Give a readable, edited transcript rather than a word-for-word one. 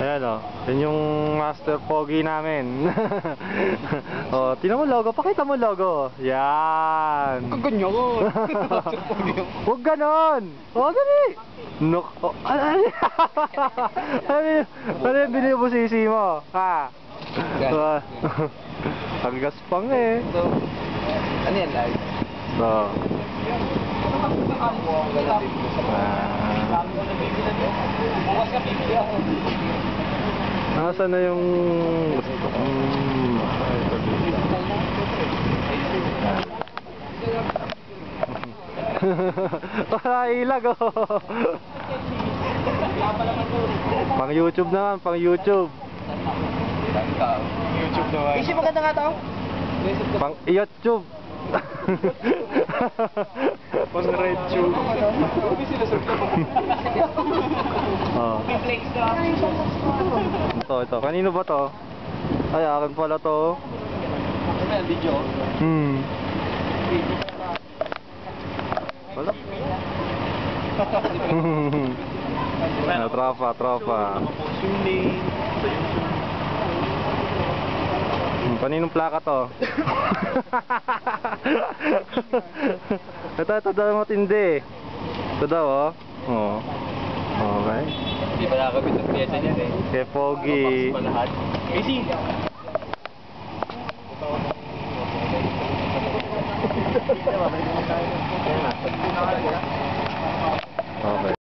Ayan o. Yun yung Master Pogi namin. O, tingnan mo logo. Pakita mo logo. Yan. Kaganyan ko. Huwag ganon. Huwag ganon. Nok. Oh, ano yung binili mo sisi mo? Ha? Ang gaspang eh. So, ano yan live? So. Nasaan na yung gusto ko? Ilag oh. Pang YouTube naman, pang YouTube. YouTube naman. Isi maganda nga to? Pang YouTube. Pang red tube. Oh. Ito. Kanino ba to? Ay, akin pala to. Ano yan, video? Wala. Tropa. Kaninong plaka to? Ito daw matindi. Ito daw oh. Oh. Okay. Hindi pa nakakabit ang piyesa niyan eh. Kay Pogi. Easy! Okay.